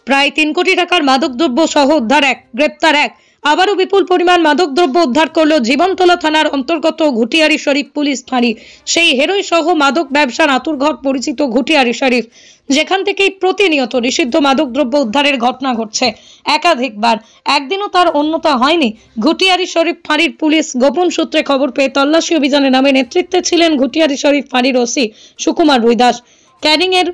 প্রায় 3 কোটি টাকার মাদকদ্রব্য সহ উদ্ধার এক, গ্রেপ্তার এক। আবারও বিপুল পরিমাণ মাদকদ্রব্য উদ্ধার করল জীবনতলা থানার অন্তর্গত ঘুটিয়ারি শরীফ পুলিশ ফাঁড়ি। সেই হেরোই সহ মাদক ব্যবসার আঁতুড়ঘর পরিচিত ঘুটিয়ারি শরীফ, যেখান থেকেই প্রতিনিয়ত নিষিদ্ধ মাদকদ্রব্য উদ্ধারের ঘটনা ঘটছে একাধিকবার। একদিনও তার অন্যতা হয়নি। ঘুটিয়ারি শরীফ ফাঁড়ির পুলিশ গোপন সূত্রে খবর পেয়ে তল্লাশি অভিযানে নামে নেতৃত্বে ছিলেন ঘুটিয়ারি শরীফ ফাঁড়ির ওসি সুকুমার রুইদাস, ক্যানিং এর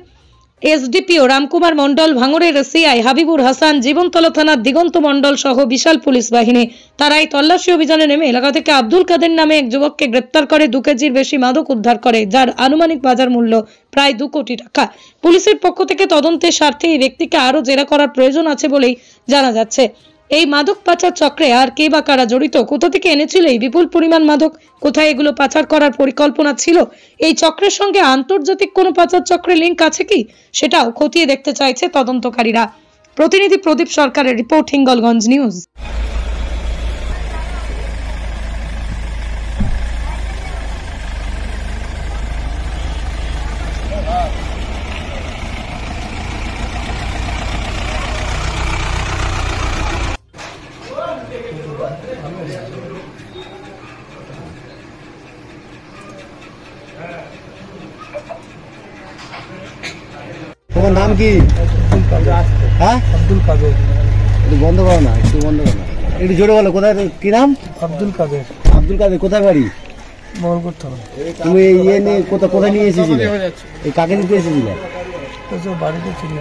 এসডিপিও রামকুমার মণ্ডল, ভাঙড়ের সিআই হাবিবুর হাসান, জীবনতলা থানার দিগন্ত মণ্ডল সহ বিশাল পুলিশ বাহিনী। তারা এই তল্লাশি অভিযানে নেমে এলাকা থেকে আব্দুল কাদের নামে এক যুবককে গ্রেপ্তার করে 2 কেজির বেশি মাদক উদ্ধার করে, যার আনুমানিক বাজার মূল্য প্রায় 2 কোটি টাকা। পুলিশের পক্ষ থেকে তদন্তের স্বার্থে এই ব্যক্তিকে আরও জেরা করার প্রয়োজন আছে বলেই জানা যাচ্ছে। এই মাদক পাচার চক্রে আর কে বা কারা জড়িত, কোথা থেকে এনেছিল এই বিপুল পরিমাণ মাদক, কোথায় এগুলো পাচার করার পরিকল্পনা ছিল, এই চক্রের সঙ্গে আন্তর্জাতিক কোনো পাচার চক্রের লিঙ্ক আছে কি, সেটাও খতিয়ে দেখতে চাইছে তদন্তকারীরা। প্রতিনিধি প্রদীপ সরকারের রিপোর্ট, হিঙ্গলগঞ্জ নিউজ। তোমার নাম কি? হ্যাঁ, আব্দুল কাদের। একটু বন্ধ করো না, একটু বন্ধ করো না, একটু জোরে বলো। কোথায়, কি নাম? আব্দুল কাদের। আব্দুল কাদের, কোথায় বাড়ি? মঙ্গলকোট থানা। তুমি ইয়ে নিয়ে কোথায় নিয়ে এসেছিলে? এই কাকে দিতে এসেছিলে? বাড়িতে ছিল।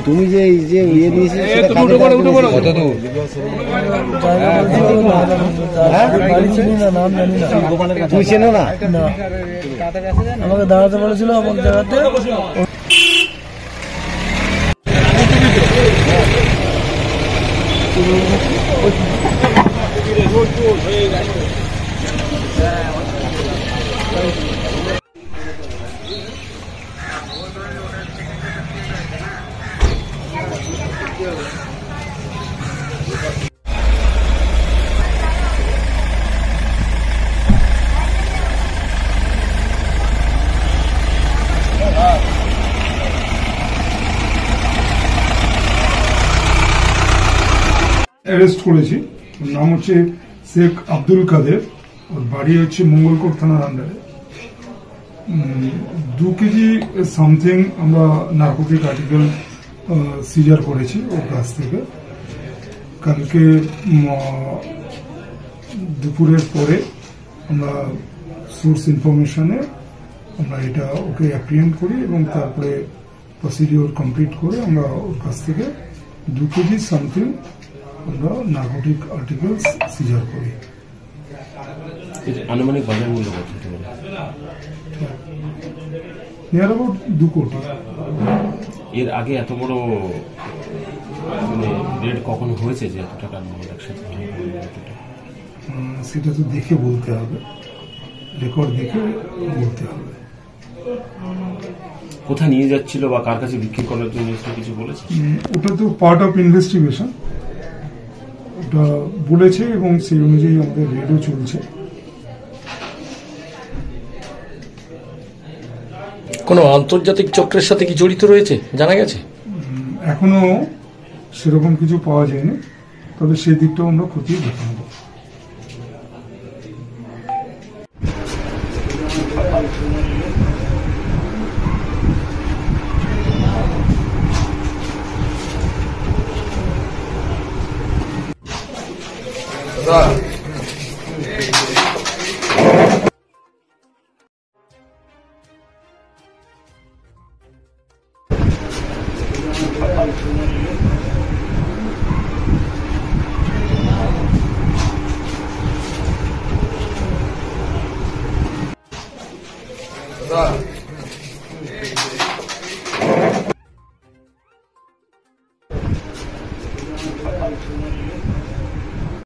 তুমি যে এই যে ইয়ে নিয়ে এসেছিলে সেটা কাকে দিতে এসেছিলে? কত দূর? বাড়ি চিনি না, নাম জানি না। তুমি চেনো না? না, আমাকে দাঁড়াতে বলেছিল আমার জায়গাতে। অ্যারেস্ট করেছি। নাম হচ্ছে শেখ আব্দুল কাদের, ওর বাড়ি হচ্ছে মঙ্গলকোট থানার আন্ডারে। 2 কেজি সামথিং আমরা নার্কোটিক আর্টিকেল সিজার করেছি ওর কাছ থেকে। কালকে দুপুরের পরে আমরা সোর্স ইনফরমেশনে আমরা এটা ওকে অ্যাপ্রিহেন্ড করি এবং তারপরে প্রসিডিওর কমপ্লিট করে আমরা ওর কাছ থেকে 2 কেজি সামথিং আমরা নার্কোটিক আর্টিকেলস সিজার করি। আনুমানিক বাজার মূল্য কত হতে পারে? নিয়ার অ্যাবাউট 2 কোটি। এর আগে এত বড় রেট কখনো হয়েছে যে এত টাকার মাল একসাথে? সেটা তো দেখে বলতে হবে, রেকর্ড দেখে বলতে হবে। কোথায় নিয়ে যাচ্ছিল বা কার কাছে বিক্রি করার জন্য কিছু বলেছে? ওটা তো পার্ট অফ ইনভেস্টিগেশন, ওটা বলেছে এবং সেই অনুযায়ী আমাদের রেডও চলছে। কোনো আন্তর্জাতিক চক্রের সাথে কি জড়িত রয়েছে জানা গেছে? এখনো সেরকম কিছু পাওয়া যায়নি, তবে সেই দিকটাও আমরা খতিয়ে দেখে নেব। Right.